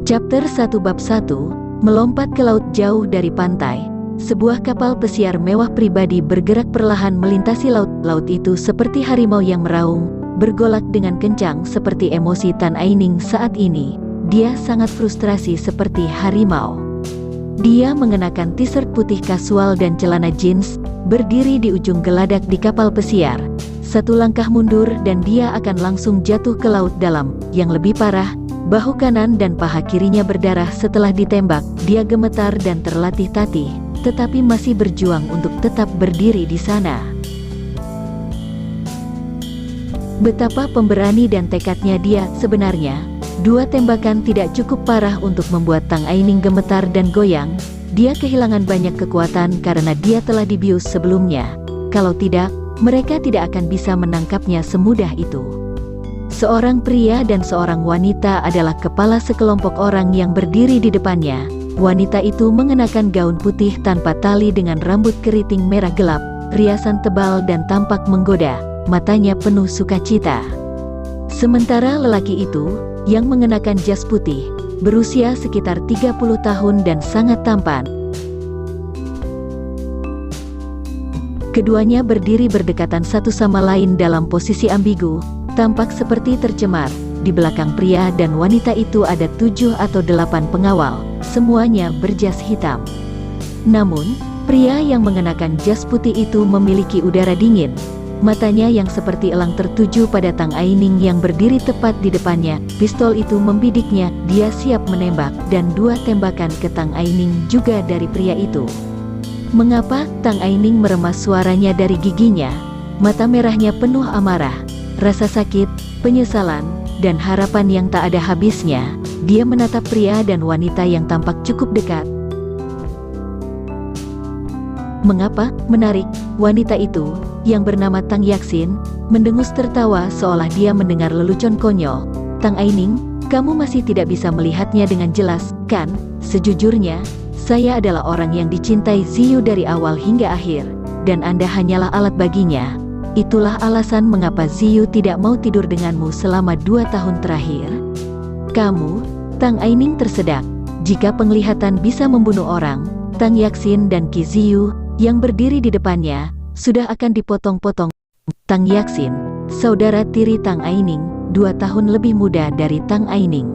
Chapter 1 Bab 1, Melompat ke Laut Jauh dari Pantai. Sebuah kapal pesiar mewah pribadi bergerak perlahan melintasi laut. Laut itu seperti harimau yang meraung, bergolak dengan kencang seperti emosi Tan Aining saat ini. Dia sangat frustrasi seperti harimau. Dia mengenakan t-shirt putih kasual dan celana jeans, berdiri di ujung geladak di kapal pesiar. Satu langkah mundur dan dia akan langsung jatuh ke laut dalam. Yang lebih parah, bahu kanan dan paha kirinya berdarah setelah ditembak. Dia gemetar dan terlatih-tatih, tetapi masih berjuang untuk tetap berdiri di sana. Betapa pemberani dan tekadnya dia sebenarnya. Dua tembakan tidak cukup parah untuk membuat Tang Aining gemetar dan goyang. Dia kehilangan banyak kekuatan karena dia telah dibius sebelumnya. Kalau tidak, mereka tidak akan bisa menangkapnya semudah itu. Seorang pria dan seorang wanita adalah kepala sekelompok orang yang berdiri di depannya. Wanita itu mengenakan gaun putih tanpa tali dengan rambut keriting merah gelap, riasan tebal dan tampak menggoda, matanya penuh sukacita. Sementara lelaki itu, yang mengenakan jas putih, berusia sekitar 30 tahun dan sangat tampan. Keduanya berdiri berdekatan satu sama lain dalam posisi ambigu, tampak seperti tercemar. Di belakang pria dan wanita itu ada 7 atau 8 pengawal, semuanya berjas hitam. Namun, pria yang mengenakan jas putih itu memiliki udara dingin. Matanya yang seperti elang tertuju pada Tang Aining yang berdiri tepat di depannya. Pistol itu membidiknya, dia siap menembak, dan 2 tembakan ke Tang Aining juga dari pria itu. Mengapa? Tang Aining meremas suaranya dari giginya. Mata merahnya penuh amarah, rasa sakit, penyesalan, dan harapan yang tak ada habisnya. Dia menatap pria dan wanita yang tampak cukup dekat. Mengapa? Menarik. Wanita itu, yang bernama Tang Yaksin, mendengus tertawa seolah dia mendengar lelucon konyol. Tang Aining, kamu masih tidak bisa melihatnya dengan jelas, kan? Sejujurnya, saya adalah orang yang dicintai Ziyu dari awal hingga akhir, dan Anda hanyalah alat baginya. Itulah alasan mengapa Ziyu tidak mau tidur denganmu selama 2 tahun terakhir. Kamu, Tang Aining tersedak. Jika penglihatan bisa membunuh orang, Tang Yaksin dan Qi Ziyu, yang berdiri di depannya, sudah akan dipotong-potong. Tang Yaksin, saudara tiri Tang Aining, 2 tahun lebih muda dari Tang Aining.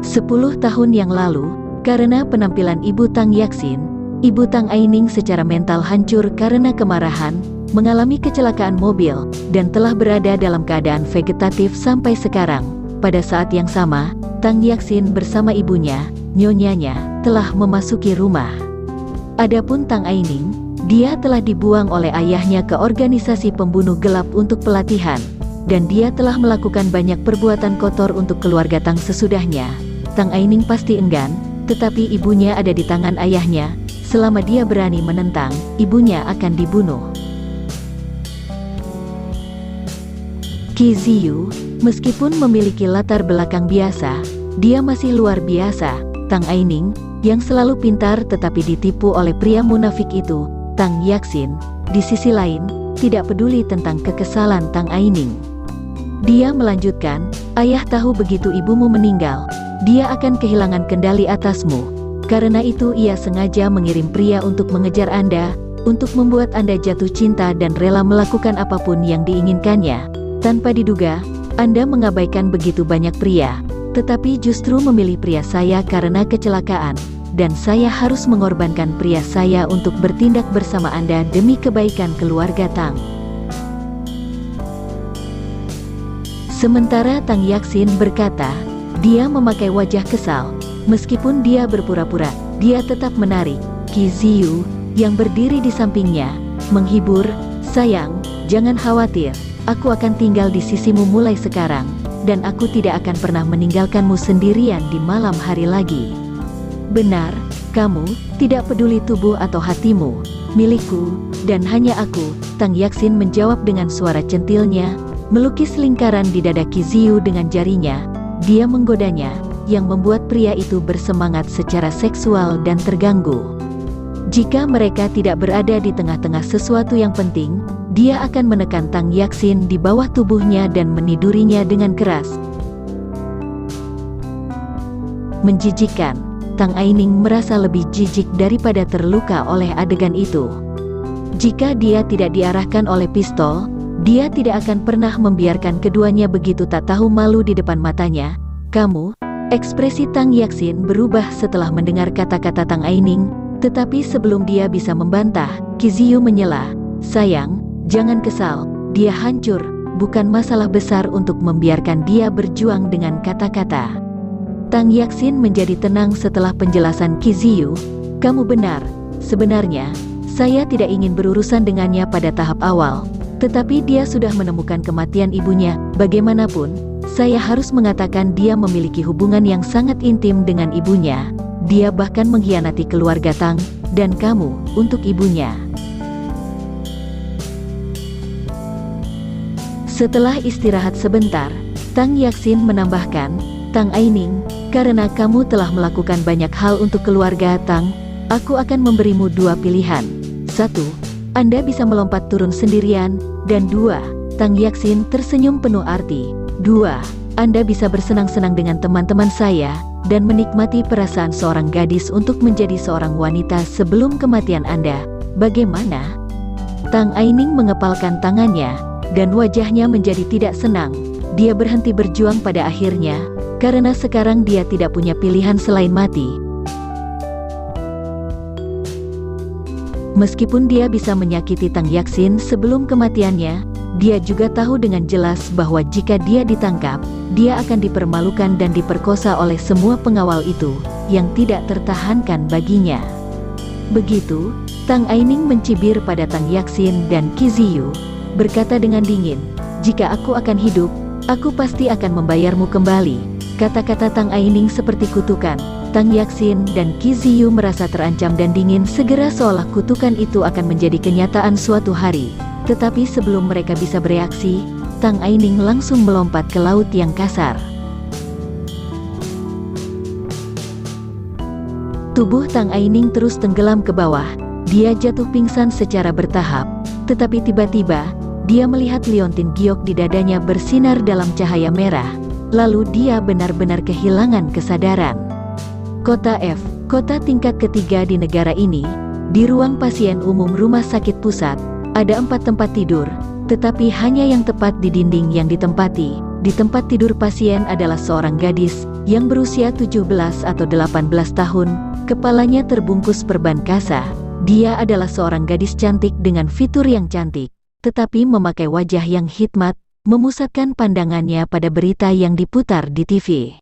10 tahun yang lalu, karena penampilan ibu Tang Yaksin, ibu Tang Aining secara mental hancur karena kemarahan, mengalami kecelakaan mobil, dan telah berada dalam keadaan vegetatif sampai sekarang. Pada saat yang sama, Tang Yaksin bersama ibunya, nyonyanya, telah memasuki rumah. Adapun Tang Aining, dia telah dibuang oleh ayahnya ke organisasi pembunuh gelap untuk pelatihan, dan dia telah melakukan banyak perbuatan kotor untuk keluarga Tang sesudahnya. Tang Aining pasti enggan, tetapi ibunya ada di tangan ayahnya. Selama dia berani menentang, ibunya akan dibunuh. Qi Ziyu, meskipun memiliki latar belakang biasa, dia masih luar biasa. Tang Aining, yang selalu pintar tetapi ditipu oleh pria munafik itu, Tang Yaksin, di sisi lain, tidak peduli tentang kekesalan Tang Aining. Dia melanjutkan, ayah tahu begitu ibumu meninggal, dia akan kehilangan kendali atasmu. Karena itu ia sengaja mengirim pria untuk mengejar Anda, untuk membuat Anda jatuh cinta dan rela melakukan apapun yang diinginkannya. Tanpa diduga, Anda mengabaikan begitu banyak pria, tetapi justru memilih pria saya karena kecelakaan, dan saya harus mengorbankan pria saya untuk bertindak bersama Anda demi kebaikan keluarga Tang. Sementara Tang Yaksin berkata, dia memakai wajah kesal. Meskipun dia berpura-pura, dia tetap menarik. Qi Ziyu, yang berdiri di sampingnya, menghibur, sayang, jangan khawatir, aku akan tinggal di sisimu mulai sekarang, dan aku tidak akan pernah meninggalkanmu sendirian di malam hari lagi. Benar, kamu, tidak peduli tubuh atau hatimu, milikku, dan hanya aku. Tang Yaksin menjawab dengan suara centilnya, melukis lingkaran di dada Qi Ziyu dengan jarinya. Dia menggodanya, yang membuat pria itu bersemangat secara seksual dan terganggu. Jika mereka tidak berada di tengah-tengah sesuatu yang penting, dia akan menekan Tang Yaxin di bawah tubuhnya dan menidurinya dengan keras. Menjijikkan, Tang Aining merasa lebih jijik daripada terluka oleh adegan itu. Jika dia tidak diarahkan oleh pistol, dia tidak akan pernah membiarkan keduanya begitu tak tahu malu di depan matanya. Kamu, ekspresi Tang Yaxin berubah setelah mendengar kata-kata Tang Aining, tetapi sebelum dia bisa membantah, Qi Ziyu menyela, sayang, jangan kesal, dia hancur, bukan masalah besar untuk membiarkan dia berjuang dengan kata-kata. Tang Yaxin menjadi tenang setelah penjelasan Qi Ziyu, kamu benar, sebenarnya, saya tidak ingin berurusan dengannya pada tahap awal, tetapi dia sudah menemukan kematian ibunya, bagaimanapun, saya harus mengatakan dia memiliki hubungan yang sangat intim dengan ibunya, dia bahkan mengkhianati keluarga Tang, dan kamu, untuk ibunya. Setelah istirahat sebentar, Tang Yaxin menambahkan, Tang Aining, karena kamu telah melakukan banyak hal untuk keluarga Tang, aku akan memberimu dua pilihan. 1. Anda bisa melompat turun sendirian, dan 2. Tang Yaxin tersenyum penuh arti. 2. Anda bisa bersenang-senang dengan teman-teman saya, dan menikmati perasaan seorang gadis untuk menjadi seorang wanita sebelum kematian Anda. Bagaimana? Tang Aining mengepalkan tangannya, dan wajahnya menjadi tidak senang. Dia berhenti berjuang pada akhirnya, karena sekarang dia tidak punya pilihan selain mati. Meskipun dia bisa menyakiti Tang Yaxin sebelum kematiannya, dia juga tahu dengan jelas bahwa jika dia ditangkap, dia akan dipermalukan dan diperkosa oleh semua pengawal itu, yang tidak tertahankan baginya. Begitu, Tang Aining mencibir pada Tang Yaxin dan Qi Ziyu, berkata dengan dingin, jika aku akan hidup, aku pasti akan membayarmu kembali. Kata-kata Tang Aining seperti kutukan. Tang Yaxin dan Qi Ziyu merasa terancam dan dingin segera seolah kutukan itu akan menjadi kenyataan suatu hari. Tetapi sebelum mereka bisa bereaksi, Tang Aining langsung melompat ke laut yang kasar. Tubuh Tang Aining terus tenggelam ke bawah, dia jatuh pingsan secara bertahap, tetapi tiba-tiba, dia melihat liontin giok di dadanya bersinar dalam cahaya merah, lalu dia benar-benar kehilangan kesadaran. Kota F, kota tingkat ketiga di negara ini, di ruang pasien umum rumah sakit pusat, ada 4 tempat tidur, tetapi hanya yang tepat di dinding yang ditempati. Di tempat tidur pasien adalah seorang gadis, yang berusia 17 atau 18 tahun, kepalanya terbungkus perban kasa. Dia adalah seorang gadis cantik dengan fitur yang cantik, tetapi memakai wajah yang hikmat, memusatkan pandangannya pada berita yang diputar di TV.